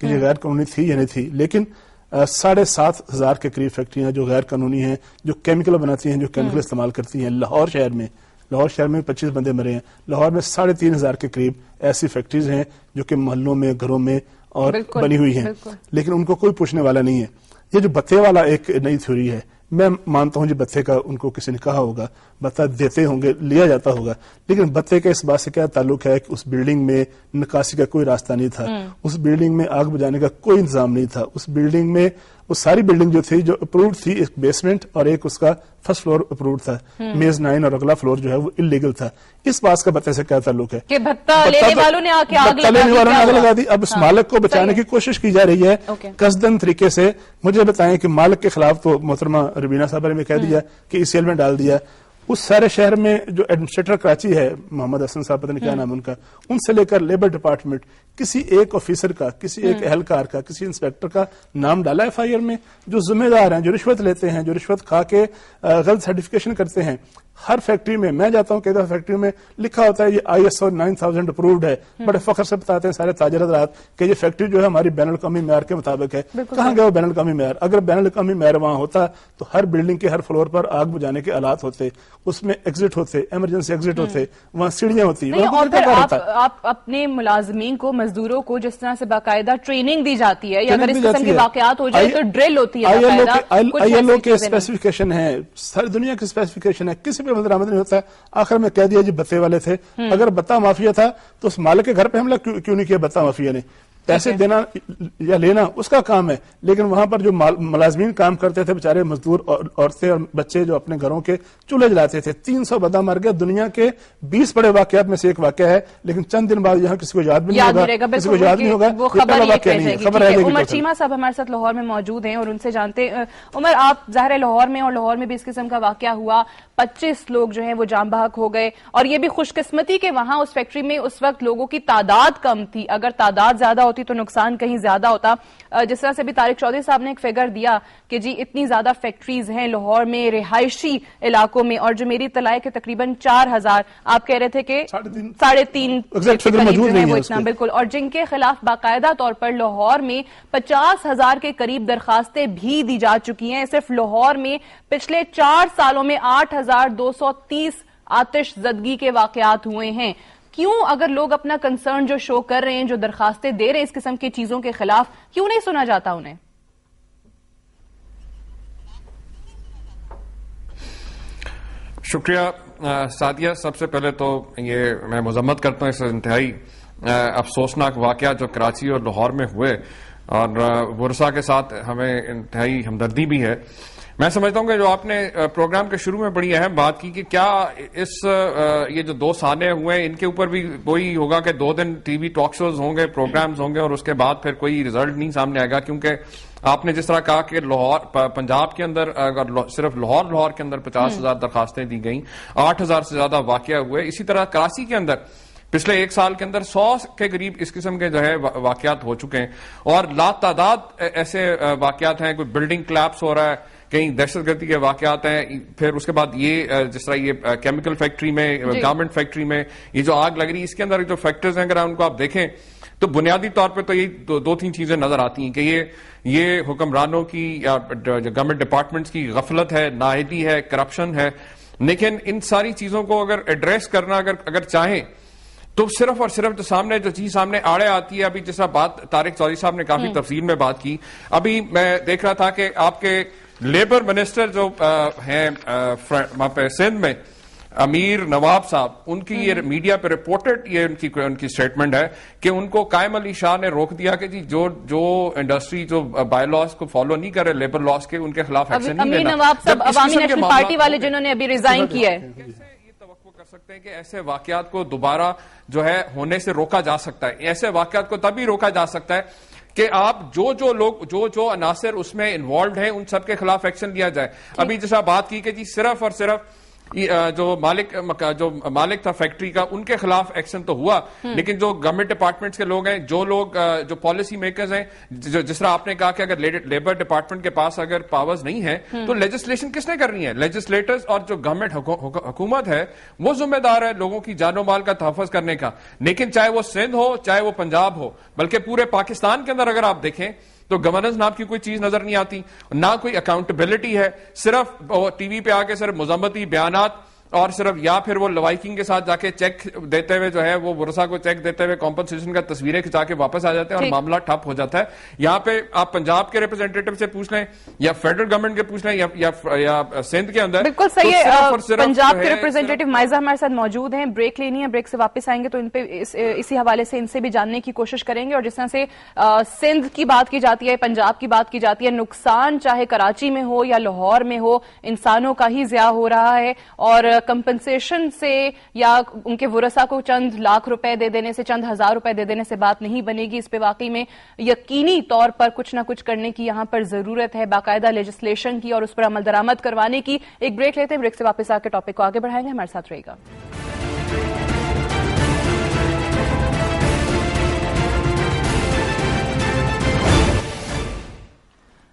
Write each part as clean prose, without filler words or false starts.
کہ یہ غیر قانونی تھی یا نہیں تھی، لیکن 7,500 کے قریب فیکٹریاں جو غیر قانونی ہیں، جو کیمیکل بناتی ہیں، جو کیمیکل استعمال کرتی ہیں. لاہور شہر میں 25 بندے مرے ہیں. لاہور میں 3,500 کے قریب ایسی فیکٹریز ہیں جو کہ محلوں میں، گھروں میں اور بنی ہوئی ہیں، لیکن ان کو کوئی پوچھنے والا نہیں ہے. یہ جو بتے والا ایک نئی تھیوری ہے، میں مانتا ہوں جی بتے کا ان کو کسی نے کہا ہوگا، بتا دیتے ہوں گے، لیا جاتا ہوگا، لیکن بتے کا اس بات سے کیا تعلق ہے کہ اس بلڈنگ میں نکاسی کا کوئی راستہ نہیں تھا، اس بلڈنگ میں آگ بجھانے کا کوئی انتظام نہیں تھا، اس بلڈنگ میں وہ ساری بلڈنگ جو تھی جو اپروڈ تھی، ایک بیسمنٹ اور ایک اس کا فرسٹ فلور اپروڈ تھا، میز 9 اور اگلا فلور جو ہے وہ انلیگل تھا. اس بات کا بتے سے کیا تعلق ہے کہ بھتہ لینے والوں نے آگ لگا دی. اب اس مالک کو بچانے کی کوشش کی جا رہی ہے قصدن طریقے سے. مجھے بتائیں کہ مالک کے خلاف تو محترمہ ربینہ صاحبہ نے کہہ دیا کہ ECL میں ڈال دیا. اس سارے شہر میں جو ایڈمنسٹریٹر کراچی ہے، محمد حسن صاحب، پتہ نہیں کیا نام ہے ان کا، ان سے لے کر لیبر ڈپارٹمنٹ، کسی ایک آفیسر کا، کسی ایک اہلکار کا، کسی انسپیکٹر کا نام ڈالا FIR میں، جو ذمہ دار ہیں، جو رشوت لیتے ہیں، جو رشوت کھا کے غلط سرٹیفکیشن کرتے ہیں. ہر فیکٹری میں میں جاتا ہوں، کئی دفعہ فیکٹری میں لکھا ہوتا ہے یہ ISO 9000 اپرووڈ ہے. بڑے فخر سے بتاتے ہیں سارے تاجر حضرات کہ یہ فیکٹری جو ہے ہماری بین الاقوامی معیار کے مطابق ہے. کہاں گیا وہ بین الاقوامی معیار؟ اگر بین الاقوامی معیار وہاں ہوتا تو ہر بلڈنگ کے ہر فلور پر آگ بجھانے کے آلات ہوتے، اس میں ایگزٹ ہوتے، ایمرجنسی ایگزٹ ہوتے، وہاں سیڑھیاں ہوتی. اور پھر آپ اپنے ملازمین کو، مزدوروں کو جس طرح سے باقاعدہ ٹریننگ دی جاتی ہے، یا اگر اس قسم کے واقعات ہو جائے تو ڈرل ہوتی ہے باقاعدہ. ILO کے اسپیسیفکیشن ہے، ساری دنیا کی اسپیسیفکیشن ہے، کسی پہ درآمد نہیں ہوتا ہے. آخر میں کہہ دیا جی بتے والے تھے. اگر بتا مافیا تھا تو اس مالک کے گھر پہ حملہ کیوں نہیں کیا بتا مافیا نے؟ پیسے دینا یا لینا اس کا کام ہے، لیکن وہاں پر جو ملازمین کام کرتے تھے، بیچارے مزدور عورتیں اور بچے جو اپنے گھروں کے چولہے جلاتے تھے. 300 بندہ مر گیا. دنیا کے 20 بڑے واقعات میں سے ایک واقعہ ہے، لیکن چند دن بعد یہاں کسی کو یاد بھی نہیں ہوگا، کسی کو یاد نہیں ہوگا. وہ خبر رہ گی. عمر چیمہ صاحب ہمارے ساتھ لاہور میں موجود ہیں اور ان سے جانتے. عمر، آپ ظاہر لاہور میں، اور لاہور میں بھی اس قسم کا واقعہ ہوا، 25 لوگ جو ہیں وہ جاں بحق ہو گئے. اور یہ بھی خوش قسمتی کہ وہاں اس فیکٹری میں اس وقت لوگوں کی تعداد کم تھی. اگر تعداد زیادہ ہوتی تو نقصان کہیں زیادہ ہوتا. جس طرح سے بھی طارق چودھری صاحب نے ایک فگر دیا کہ جی اتنی زیادہ فیکٹریز ہیں لاہور میں، رہائشی علاقوں میں، اور جو میری اطلاع ہے کہ تقریباً 4,000، آپ کہہ رہے تھے کہ 3.5 وہ اتنا بالکل، اور جن کے خلاف باقاعدہ طور پر لاہور میں 50,000 کے قریب درخواستیں بھی دی جا چکی ہیں. صرف لاہور میں پچھلے 4 سالوں میں 8,230 آتش زدگی کے واقعات ہوئے ہیں. کیوں اگر لوگ اپنا کنسرن جو شو کر رہے ہیں، جو درخواستیں دے رہے ہیں اس قسم کی چیزوں کے خلاف، کیوں نہیں سنا جاتا انہیں؟ شکریہ سعدیہ. سب سے پہلے تو یہ میں مذمت کرتا ہوں اس انتہائی افسوسناک واقعہ جو کراچی اور لاہور میں ہوئے، اور ورثاء کے ساتھ ہمیں انتہائی ہمدردی بھی ہے. میں سمجھتا ہوں کہ جو آپ نے پروگرام کے شروع میں بڑی اہم بات کی کہ کیا یہ جو 2 سالے ہوئے ان کے اوپر بھی وہی ہوگا کہ 2 دن ٹی وی ٹاک شوز ہوں گے، پروگرامز ہوں گے، اور اس کے بعد پھر کوئی رزلٹ نہیں سامنے آئے گا. کیونکہ آپ نے جس طرح کہا کہ لاہور، پنجاب کے اندر اگر صرف لاہور کے اندر 50,000 درخواستیں دی گئیں، 8,000 سے زیادہ واقعہ ہوئے. اسی طرح کراچی کے اندر پچھلے 1 سال کے اندر 100 کے قریب اس قسم کے جو ہے واقعات ہو چکے ہیں، اور لاتعداد ایسے واقعات ہیں. کوئی بلڈنگ کلیپس ہو رہا ہے، کہیں دہشت گردی کے واقعات ہیں. پھر اس کے بعد یہ جس طرح یہ کیمیکل فیکٹری میں، گارمنٹ فیکٹری میں یہ جو آگ لگ رہی ہے، اس کے اندر جو فیکٹرز ہیں اگر ان کو آپ دیکھیں تو بنیادی طور پہ تو یہ 2-3 چیزیں نظر آتی ہیں کہ یہ حکمرانوں کی یا گورنمنٹ ڈپارٹمنٹس کی غفلت ہے، نااہلی ہے، کرپشن ہے. لیکن ان ساری چیزوں کو اگر ایڈریس کرنا اگر چاہیں تو صرف اور صرف جو سامنے جو چیز سامنے آڑے آتی ہے. ابھی جیسا بات طارق چودھری صاحب نے کافی تفصیل میں بات کی. ابھی میں دیکھ رہا تھا کہ آپ کے لیبر منسٹر جو ہیں وہاں پہ سندھ میں، امیر نواب صاحب، ان کی یہ میڈیا پہ رپورٹڈ یہ ان کی سٹیٹمنٹ ہے کہ ان کو قائم علی شاہ نے روک دیا کہ جی جو انڈسٹری جو بائی لاز کو فالو نہیں کرے، لیبر لاز کے، ان کے خلاف ایکشن نہیں لینا. امیر نواب صاحب عوامی نیشنل پارٹی والے جنہوں نے ابھی ریزائن کیا ہے، کر سکتے ہیں کہ ایسے واقعات کو دوبارہ جو ہے ہونے سے روکا جا سکتا ہے. ایسے واقعات کو تبھی روکا جا سکتا ہے کہ آپ جو عناصر اس میں انوالوڈ ہیں ان سب کے خلاف ایکشن لیا جائے. ابھی جیسا بات کی کہ جی صرف اور صرف جو مالک تھا فیکٹری کا ان کے خلاف ایکشن تو ہوا، لیکن جو گورنمنٹ ڈپارٹمنٹس کے لوگ ہیں، جو لوگ جو پالیسی میکرز ہیں، جس طرح آپ نے کہا کہ اگر لیبر ڈپارٹمنٹ کے پاس اگر پاورز نہیں ہے تو لیجسلیشن کس نے کرنی ہے؟ لیجسلیٹرز اور جو گورنمنٹ حکومت ہے وہ ذمہ دار ہے لوگوں کی جان و مال کا تحفظ کرنے کا. لیکن چاہے وہ سندھ ہو چاہے وہ پنجاب ہو، بلکہ پورے پاکستان کے اندر اگر آپ دیکھیں تو گورننس نام کی کوئی چیز نظر نہیں آتی، نہ کوئی اکاؤنٹیبلٹی ہے. صرف ٹی وی پہ آ کے صرف مذمتی بیانات، اور صرف یا پھر وہ لوائکنگ کے ساتھ جا کے چیک دیتے ہوئے جو ہے وہ ورثہ کو چیک دیتے ہوئے کمپنسیشن کا تصویریں کھچا کے واپس آ جاتے ہیں اور معاملہ ٹھپ ہو جاتا ہے. یہاں پہ آپ پنجاب کے ریپرزینٹیٹو سے پوچھ لیں یا فیڈرل گورنمنٹ کے پوچھ لیں یا سندھ کے اندر. بالکل صحیح ہے. پنجاب کے ریپرزینٹیٹو مائزہ ہمارے ساتھ موجود ہیں. بریک لینی ہے، بریک سے واپس آئیں گے تو ان پہ اسی حوالے سے ان سے بھی جاننے کی کوشش کریں گے. اور جس طرح سے سندھ کی بات کی جاتی ہے، پنجاب کی بات کی جاتی ہے، نقصان چاہے کراچی میں ہو یا لاہور میں ہو انسانوں کا ہی ضیاع ہو رہا ہے، اور کمپنسیشن سے یا ان کے ورثہ کو چند لاکھ روپے دے دینے سے، چند ہزار روپے دے دینے سے بات نہیں بنے گی. اس پہ واقعی میں یقینی طور پر کچھ نہ کچھ کرنے کی یہاں پر ضرورت ہے، باقاعدہ لیجسلیشن کی اور اس پر عمل درآمد کروانے کی. ایک بریک لیتے ہیں، بریک سے واپس آ کے ٹاپک کو آگے بڑھائیں گے. ہمارے ساتھ رہے گا.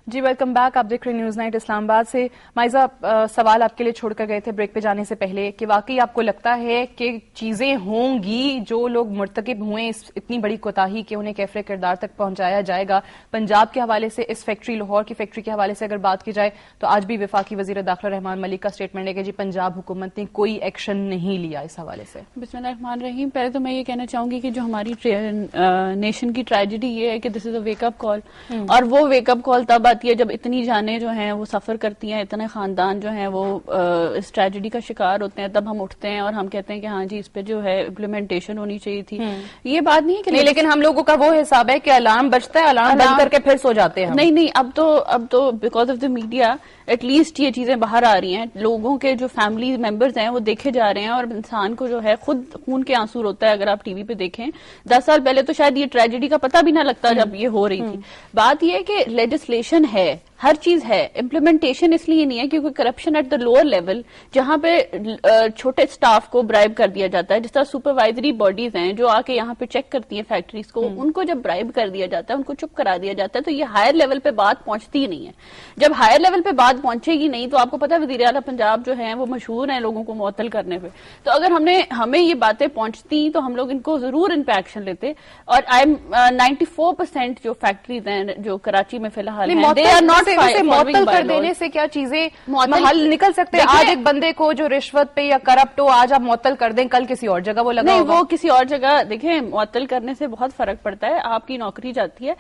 جی ویلکم بیک. آپ دیکھ رہے نیوز نائٹ اسلام آباد سے. مائزہ، سوال آپ کے لیے چھوڑ کر گئے تھے بریک پہ جانے سے پہلے کہ واقعی آپ کو لگتا ہے کہ چیزیں ہوں گی جو لوگ مرتکب ہوئے اتنی بڑی کوتاہی کہ انہیں کیفر کردار تک پہنچایا جائے گا؟ پنجاب کے حوالے سے اس فیکٹری، لاہور کی فیکٹری کے حوالے سے اگر بات کی جائے تو آج بھی وفاقی وزیر داخلہ رحمان ملک کا اسٹیٹمنٹ ہے کہ جی پنجاب حکومت نے کوئی ایکشن نہیں لیا اس حوالے سے. بسم اللہ الرحمن الرحیم. پہلے تو میں یہ کہنا چاہوں گی کہ جو ہماری نیشن کی ٹریجڈی یہ ہے کہ دس از اے ویک اپ کال، اور وہ ویک اپ کال تب آتی ہے جب اتنی جانیں جو ہیں وہ سفر کرتی ہیں، اتنے خاندان جو ہیں وہ اس ٹریجڈی کا شکار ہوتے ہیں. تب ہم اٹھتے ہیں اور ہم کہتے ہیں کہ ہاں جی اس پہ جو ہے امپلیمنٹیشن ہونی چاہیے تھی. یہ بات نہیں ہے کہ لیکن ہم لوگوں کا وہ حساب ہے کہ الارم بجتا ہے، الارم بند کر کے پھر سو جاتے ہیں. نہیں، اب تو because of the media at least یہ چیزیں باہر آ رہی ہیں. لوگوں کے جو فیملی ممبرز ہیں وہ دیکھے جا رہے ہیں، اور انسان کو جو ہے خود خون کے آنسو ہوتا ہے. اگر آپ ٹی وی پہ دیکھیں 10 سال پہلے تو شاید یہ ٹریجڈی کا پتہ بھی نہ لگتا جب یہ ہو رہی تھی. بات یہ ہے کہ لیجسلیشن ہے، ہر چیز ہے، امپلیمنٹیشن اس لیے نہیں ہے کیونکہ corruption at the lower level جہاں پہ چھوٹے سٹاف کو برائب کر دیا جاتا ہے، جس طرح سپروائزری باڈیز ہیں جو آ کے یہاں پہ چیک کرتی ہیں فیکٹریز کو، ان کو جب برائب کر دیا جاتا ہے، ان کو چپ کرا دیا جاتا ہے، تو یہ ہائر لیول پہ بات پہنچتی ہی نہیں ہے. جب ہائر لیول پہ بات پہنچے گی نہیں تو آپ کو پتا ہے وزیر اعلیٰ پنجاب جو ہیں وہ مشہور ہیں لوگوں کو معطل کرنے پہ. تو اگر ہمیں یہ باتیں پہنچتی تو ہم لوگ ان کو ضرور ان پہ ایکشن لیتے. اور 94% جو فیکٹریز ہیں جو کراچی میں فی الحال معطل کر دینے سے کیا چیزیں حل نکل سکتے ہیں؟ آج ایک بندے کو جو رشوت پہ یا کرپٹ ہو آج آپ معطل کر دیں، کل کسی اور جگہ وہ لگا نہیں، وہ کسی اور جگہ دیکھیں معطل کرنے سے بہت فرق پڑتا ہے. آپ کی نوکری جاتی ہے.